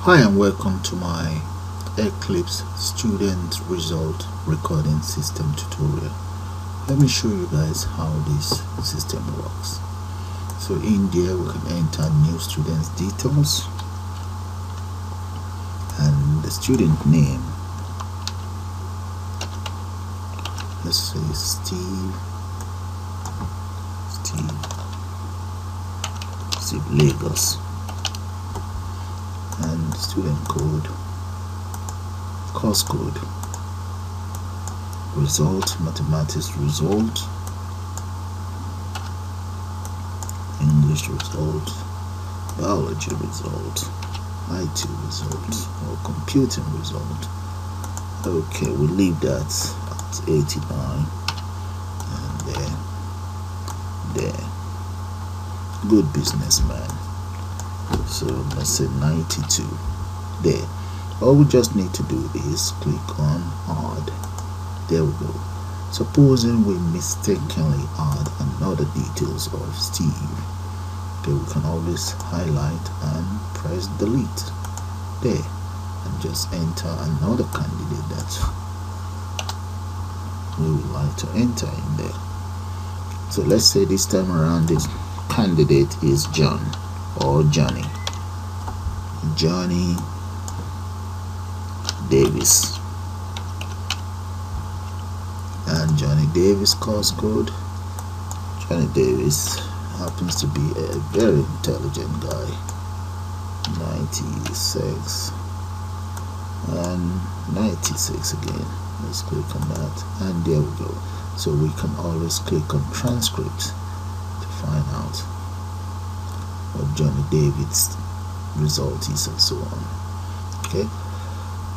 Hi and welcome to my Eclipse student result recording system tutorial. Let me show you guys how this system works. So in there we can enter new students details and the student name. Let's say Steve Lagos, and student code, course code, result, mathematics result, English result, biology result, IT result, or computing result. Okay, we leave that at 89 and there. Good businessman. So let's say 92 there. All we just need to do is click on add. There we go. Supposing we mistakenly add another details of Steve, okay, we can always highlight and press delete there and just enter another candidate that we would like to enter in there. So let's say this time around this candidate is John or Johnny Davis, and Johnny Davis course code. Johnny Davis happens to be a very intelligent guy. 96 and 96 again. Let's click on that and there we go. So we can always click on transcript to find out what Johnny David's result is and so on. Okay,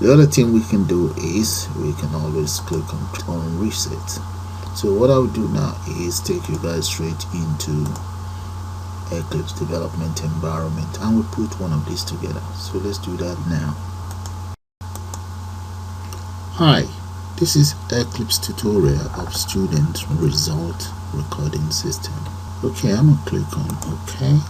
the other thing we can do is we can always click on reset. So what I'll do now is take you guys straight into Eclipse development environment and we'll put one of these together. So let's do that now. Hi, this is Eclipse tutorial of student result recording system. Okay, I'm gonna click on OK.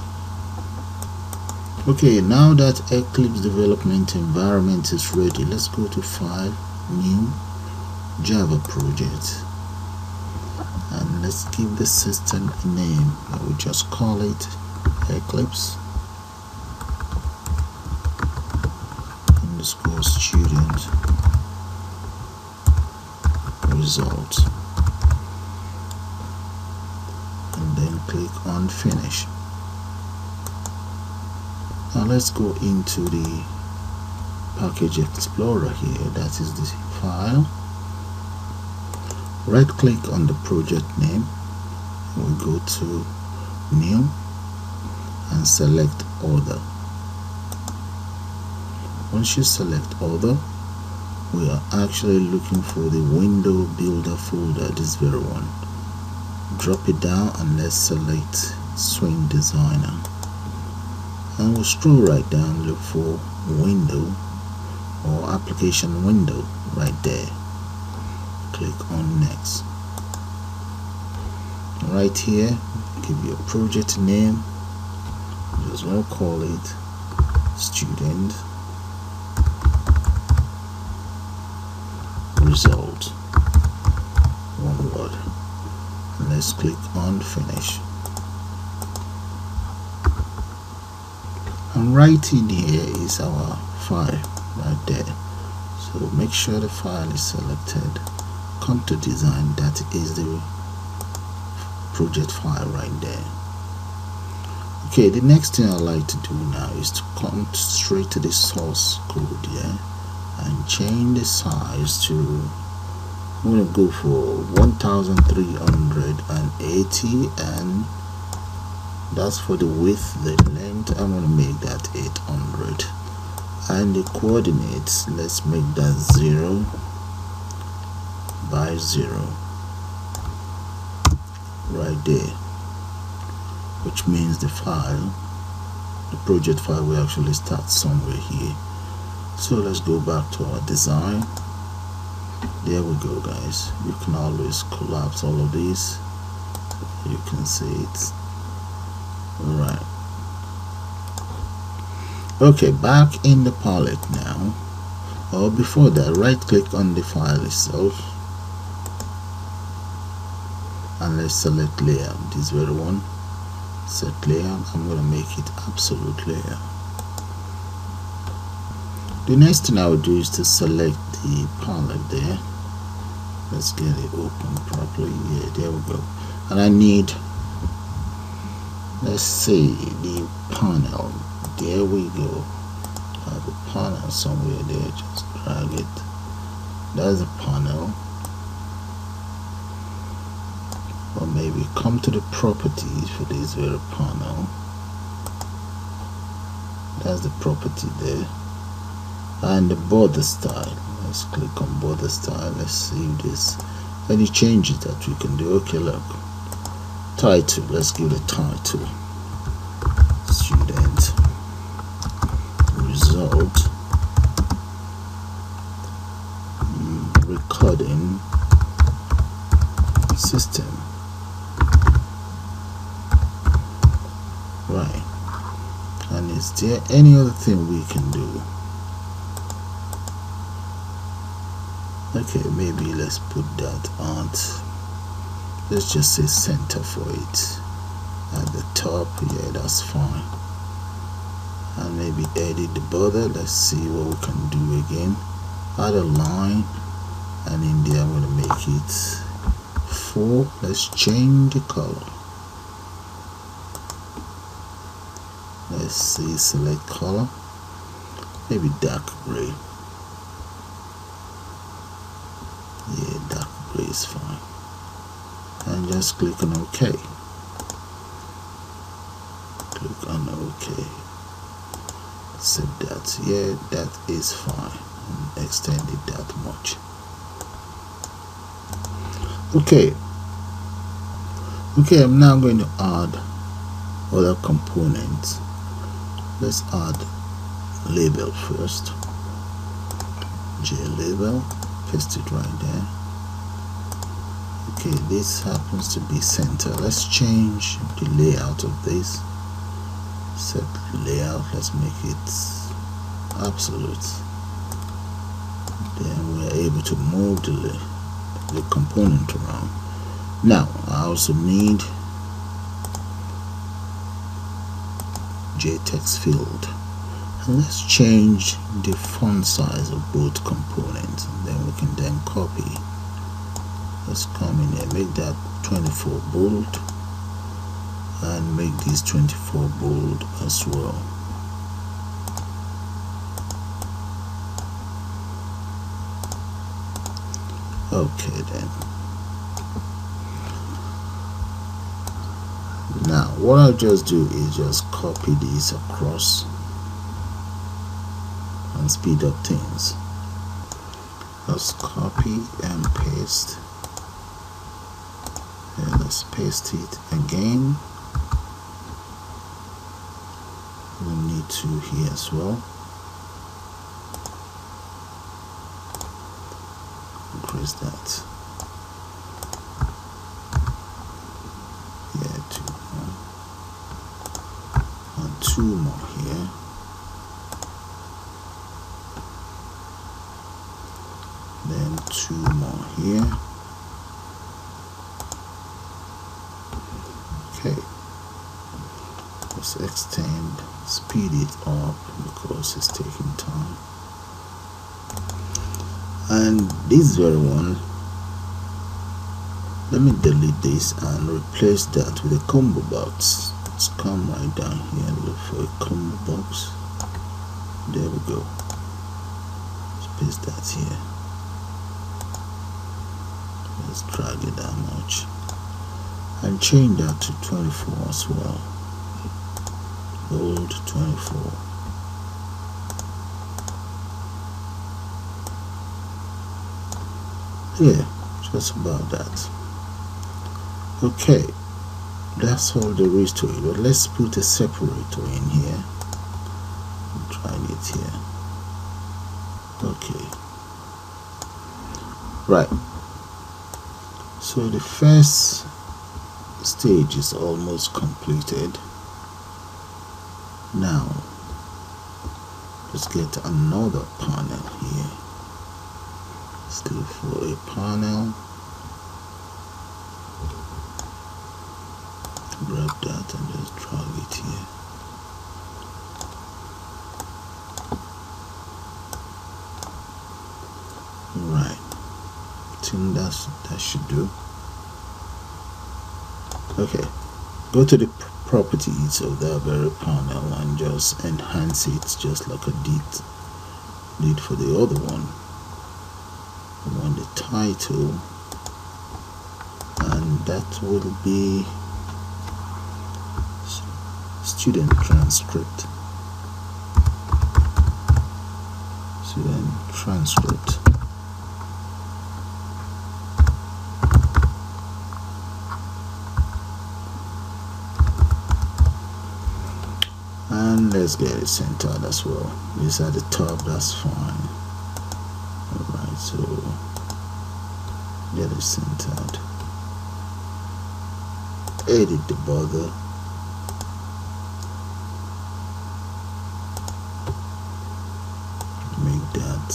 Okay, now that Eclipse development environment is ready, let's go to File, New, Java Project, and let's give the system a name. I will just call it Eclipse _ student result, and then click on Finish. Now let's go into the Package Explorer here, that is the file. Right click on the project name, we go to New and select Other. Once you select Other, we are actually looking for the window builder folder, this very one. Drop it down and let's select Swing Designer. And we'll scroll right down, look for window or application window right there. Click on next. Right here, give you a project name. Just want to call it student result, one word, and let's click on Finish. And right in here is our file right there. So make sure the file is selected. Come to design, that is the project file right there. Okay, the next thing I like to do now is to come straight to the source code here and change the size to, I'm going to go for 1380, and that's for the width. The length, I'm going to make that 800, and the coordinates, let's make that 0 by 0 right there, which means the file, the project file, will actually start somewhere here. So let's go back to our design. There we go, guys. You can always collapse all of these. You can see it right. Okay, back in the palette now, or before that, right click on the file itself and let's select layout. This very one, set layout. I'm going to make it absolute layout. The next thing I will do is to select the palette there. Let's get it open properly. Yeah, there we go. And I need, let's see, the panel. There we go. I have a panel somewhere there. Just drag it. That's a panel. Or maybe come to the properties for this very panel. That's the property there. And the border style. Let's click on border style. Let's see if there's any changes that we can do. Okay, look. Title. Let's give it a title. Student result recording system. Right. And is there any other thing we can do? Okay, maybe let's put that on. Let's just say center for it at the top. Yeah, that's fine. And maybe edit the border. Let's see what we can do again. Add a line, and in there I'm going to make it 4. Let's change the color. Let's see, select color, maybe dark gray. Yeah, dark gray is fine. And just click on OK. Click on OK. Save that. Yeah, that is fine. And extend it that much. Okay. Okay, I'm now going to add other components. Let's add label first. JLabel. Paste it right there. Okay, this happens to be center. Let's change the layout of this. Set layout. Let's make it absolute. Then we're able to move the component around. Now I also need JTextField. And let's change the font size of both components, and then we can then copy. Let's come in here, make that 24 bold, and make this 24 bold as well. Okay then. Now what I'll just do is just copy this across and speed up things. Let's copy and paste. And let's paste it again. We need to here as well. Increase that. Yeah, 2 more. And 2 more here. Then 2 more here. Okay, let's extend, speed it up because it's taking time. And this very one, let me delete this and replace that with a combo box. Let's come right down here and look for a combo box. There we go. Let's paste that here. Let's drag it that much and change that to 24 as well. Bold 24. Yeah, just about that. Okay, that's all there is to it. But let's put a separator in here. Try it here. Okay. Right. So the first stage is almost completed. Now let's get another panel here. Let's look for a panel, grab that and just drag it here. Right, I think that should do. Okay, go to the properties of that very panel and just enhance it, just like I did for the other one. I want the title, and that will be student transcript. And let's get it centered as well. This at the top, that's fine. Alright, so get it centered. Edit the border. Make that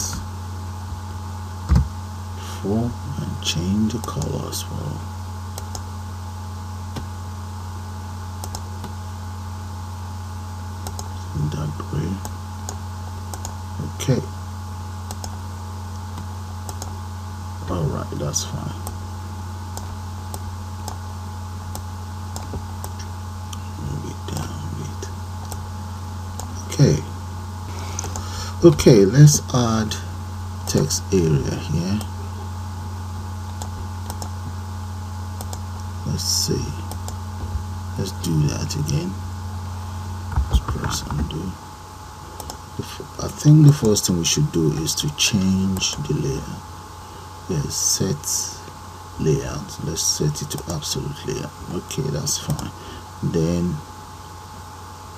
4 and change the color as well. That gray. Okay. Alright, that's fine. Move it down a bit. Okay. Okay, let's add text area here. Let's see. Let's do that again. Let's press undo. I think the first thing we should do is to change the layer. Yes, set layout. Let's set it to absolute layout. Okay, that's fine. Then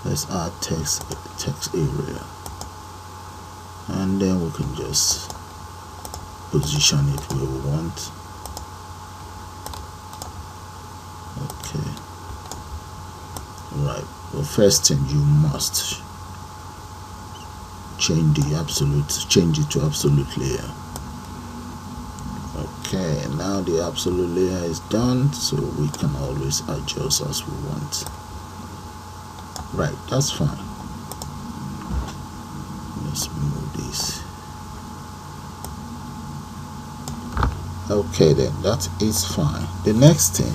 let's add text area, and then we can just position it where we want. Okay. Right. Well, first thing, you must change it to absolute layer. Okay, now the absolute layer is done, so we can always adjust as we want. Right, that's fine. Let's move this. Okay, then that is fine. The next thing,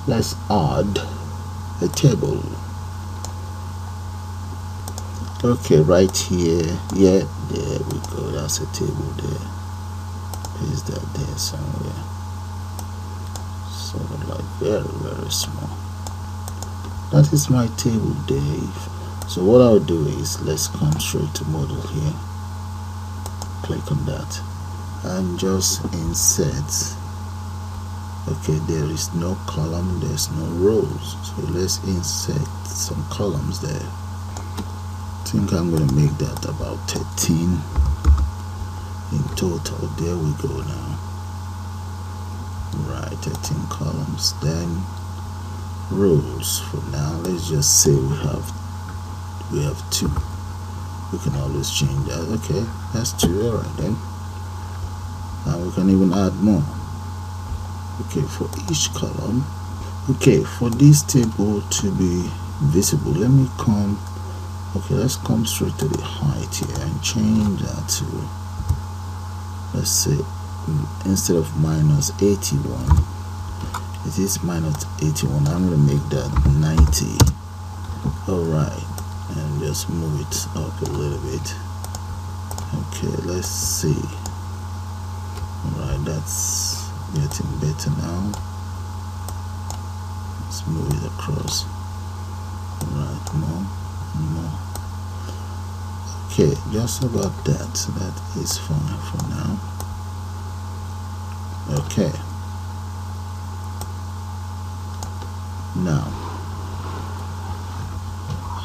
let's add a table. Okay, right here. Yeah, there we go. That's a table there. Paste that there somewhere. Sort of like very small. That is my table, Dave. So what I'll do is, let's come straight to model here. Click on that and just insert. Okay, there is no column, there's no rows, so let's insert some columns there. I think I'm going to make that about 13 in total. There we go now. Right, 13 columns. Then rows. For now, let's just say we have 2. We can always change that. Okay, that's 2. All right then. And we can even add more. Okay, for each column. Okay, for this table to be visible, let me come. Okay, let's come straight to the height here and change that to, let's say, instead of minus 81, it is minus 81. I'm going to make that 90. Alright, and just move it up a little bit. Okay, let's see. Alright, that's getting better now. Let's move it across. Alright, more. Okay, just about that. That is fine for now. Okay. Now,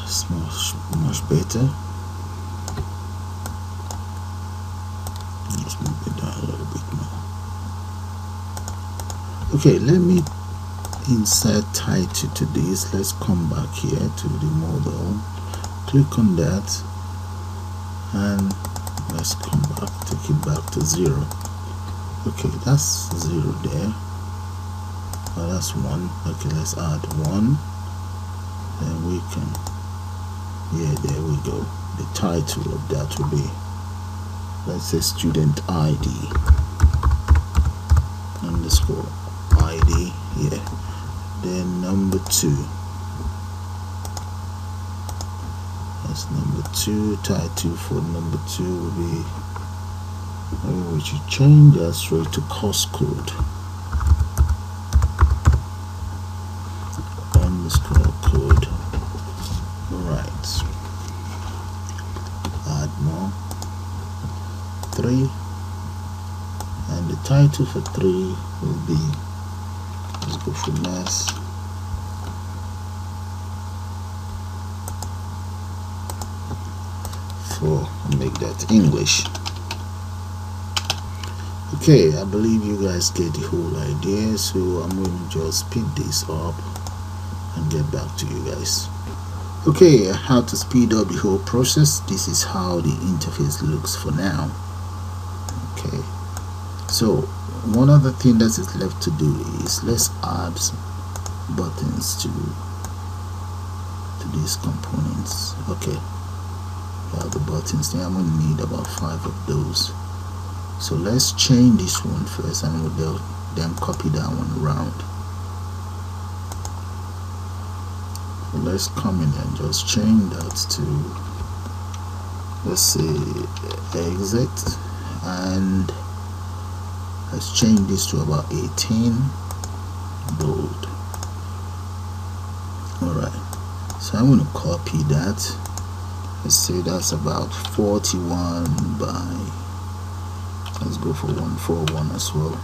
it's much better. Let's move it down a little bit more. Okay, let me insert title to this. Let's come back here to the model. Click on that and let's come back, take it back to 0. Okay, that's 0 there. Oh, that's 1. Okay, let's add 1. Then we can, yeah, there we go. The title of that will be, let's say, student ID underscore ID. Yeah. Then number 2. That's number 2. Title for number 2 will be, we should change that straight to course code underscore code. Right. Add more. 3. And the title for 3 will be, let's go for mass. Make that English. Okay, I believe you guys get the whole idea, so I'm going to just speed this up and get back to you guys. Okay, how to speed up the whole process. This is how the interface looks for now. Okay, so one other thing that is left to do is let's add some buttons to these components. Okay, the buttons there, I'm going to need about 5 of those. So let's change this one first, and we'll then copy that one around. So let's come in and just change that to, let's say, exit, and let's change this to about 18 bold. Alright, so I'm going to copy that. Let's say that's about 41 by, let's go for 141 as well.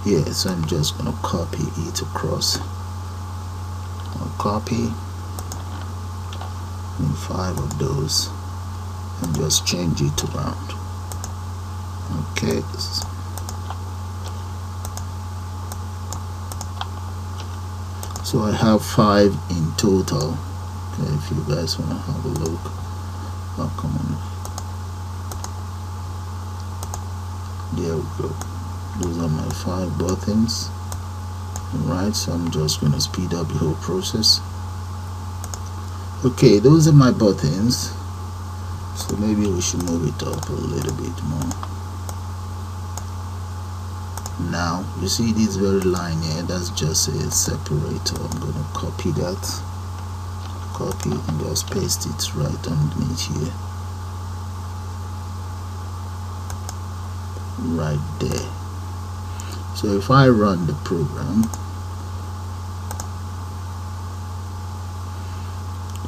Yeah, so I'm just gonna copy it across. I'll copy 5 of those and just change it around. Okay, so I have 5 in total. Okay, if you guys want to have a look, oh, come on, there we go. Those are my 5 buttons. Alright, so I'm just going to speed up the whole process. Okay, those are my buttons, so maybe we should move it up a little bit more. Now you see this very line here, that's just a separator. I'm going to copy that, copy, and just paste it right underneath here, right there. So if I run the program,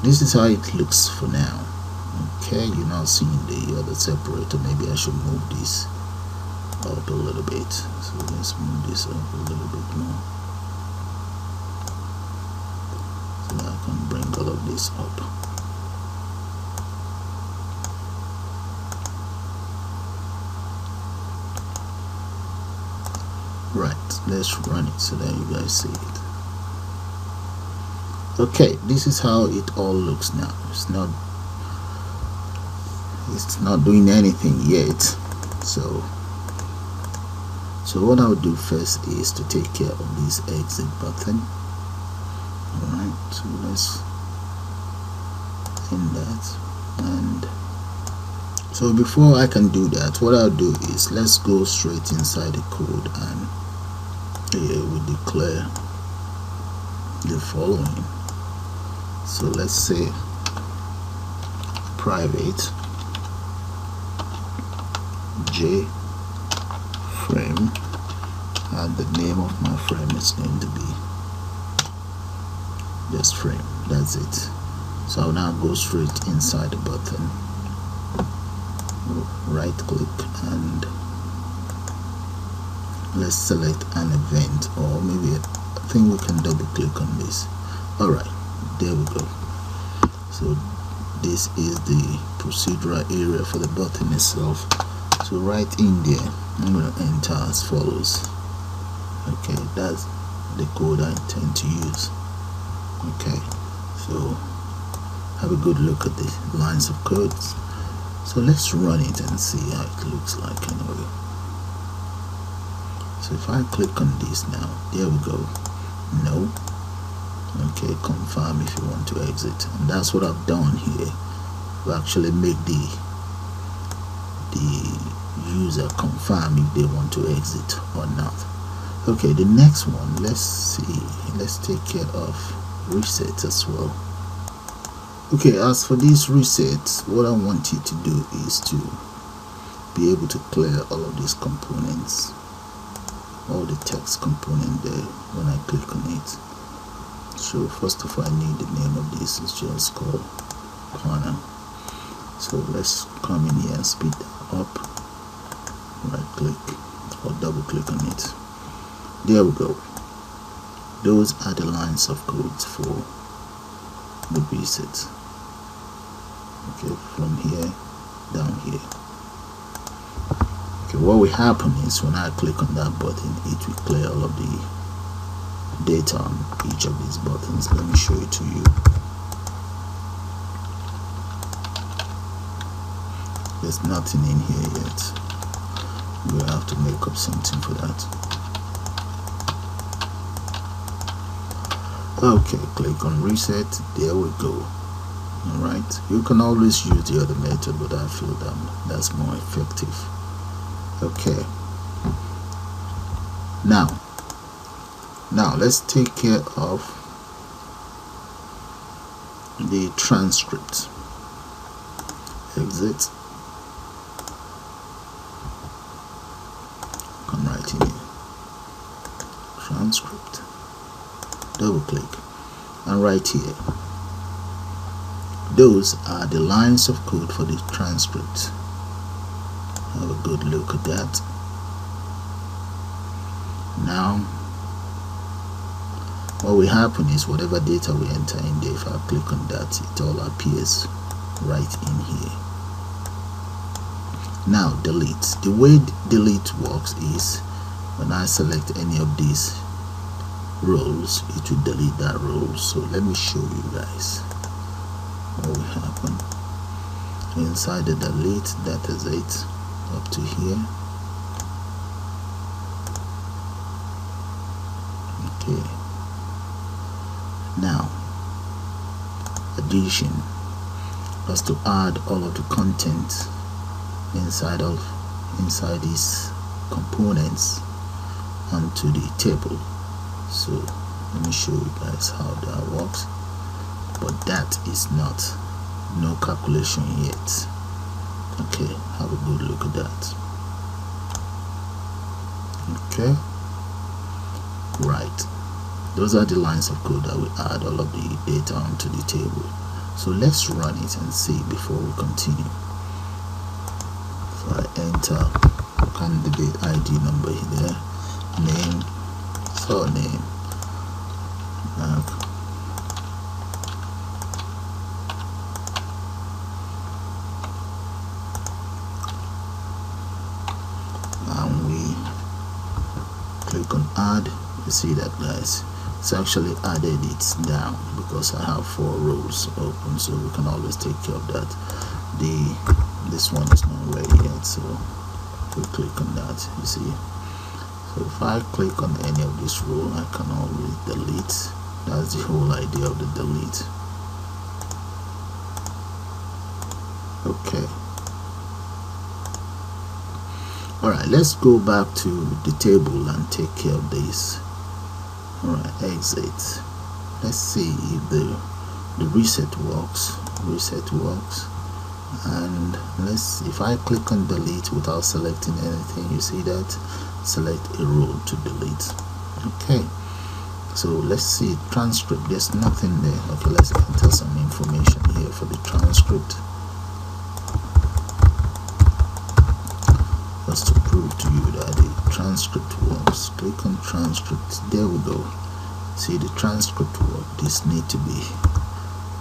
this is how it looks for now. Okay, you're not seeing the other separator. Maybe I should move this up a little bit. So let's move this up a little bit more, so that I can bring all of this up. Right, let's run it so that you guys see it. Okay, this is how it all looks now. It's not doing anything yet. So what I'll do first is to take care of this exit button. Alright, so let's end that. And so before I can do that, what I'll do is let's go straight inside the code, and here we declare the following. So let's say private J frame, and the name of my frame is going to be just frame. That's it. So I'll now go straight inside the button, right click, and let's select an event, or maybe I think we can double click on this. Alright, there we go. So this is the procedural area for the button itself. So right in there, I'm going to enter as follows. Okay, that's the code I intend to use. Okay, so have a good look at the lines of codes. So let's run it and see how it looks like anyway. So if I click on this now, there we go. No. Okay, confirm if you want to exit, and that's what I've done here. We actually make the user confirm if they want to exit or not. Okay, the next one, let's see, let's take care of reset as well. Okay, as for these resets, what I want you to do is to be able to clear all of these components, all the text component there when I click on it. So first of all, I need the name of this is just called corner. So let's come in here and speed that up. Right click or double click on it. There we go. Those are the lines of codes for the reset. Okay, from here down here. Okay, what will happen is when I click on that button, it will clear all of the data on each of these buttons. Let me show it to you. There's nothing in here yet. We'll have to make up something for that. Okay, click on reset. There we go. Alright, you can always use the other method, but I feel that's more effective. Okay, now let's take care of the transcript. Exit, come right in here, transcript, double click, and right here, those are the lines of code for the transcript. Have a good look at that. Now what will happen is whatever data we enter in there, if I click on that, it all appears right in here. Now delete. The way delete works is when I select any of these rows, it will delete that row. So let me show you guys what will happen. Inside the delete, that is it, up to here. Okay, now addition has to add all of the content inside these components onto the table. So let me show you guys how that works, but that is no calculation yet. Okay, have a good look at that. Okay, right, those are the lines of code that we add all of the data onto the table. So let's run it and see before we continue. So I enter candidate ID number here, name, surname, and we click on add. You see that, guys, it's actually added it down because I have 4 rows open, so we can always take care of that. This one is not ready yet, so we click on that. You see, so if I click on any of this row, I can always delete. That's the whole idea of the delete. Okay, alright, let's go back to the table and take care of this. Alright, exit. Let's see if the reset works. And let's see, if I click on delete without selecting anything, you see that, select a row to delete. Okay, so let's see transcript. There's nothing there. Okay, let's enter some information here for the transcript, just to prove to you that the transcript works. Click on transcript. There we go. See, the transcript work. This need to be,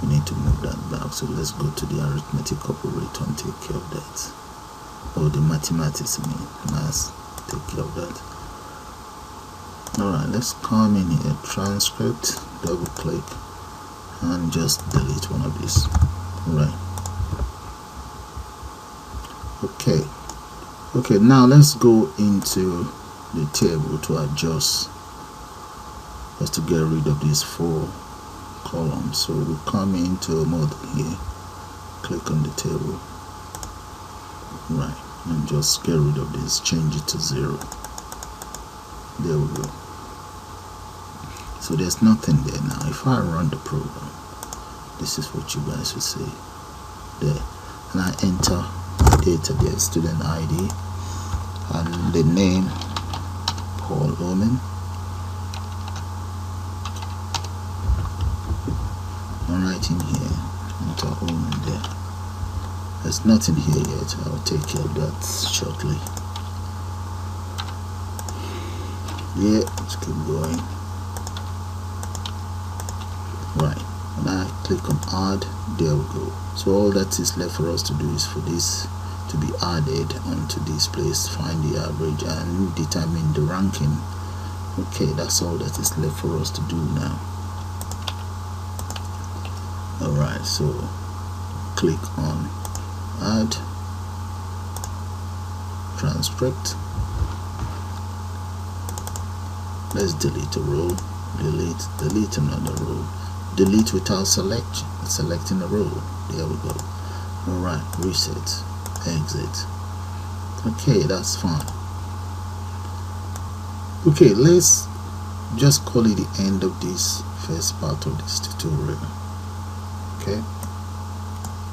we need to move that back. So let's go to the arithmetic operator and take care of that. Or the mathematics, math, take care of that. Alright, let's come in here, transcript, double click, and just delete one of these. Alright, Okay, now let's go into the table to adjust, just to get rid of these 4 columns. So we come into model here, click on the table, right, and just get rid of this, change it to 0. There we go. So there's nothing there now. If I run the program, this is what you guys will see there, and I enter data there, student ID and the name Paul Omen. I'm writing here, enter Omen there. There's nothing here yet. I'll take care of that shortly. Yeah, let's keep going. Right, and I click on add. There we go. So all that is left for us to do is for this to be added onto this place, find the average and determine the ranking. Okay, that's all that is left for us to do now. Alright, so click on add, transcript. Let's delete a row, delete another row, delete without selecting a row. There we go. Alright, reset, exit. Okay, that's fine. Okay, let's just call it the end of this first part of this tutorial. Okay.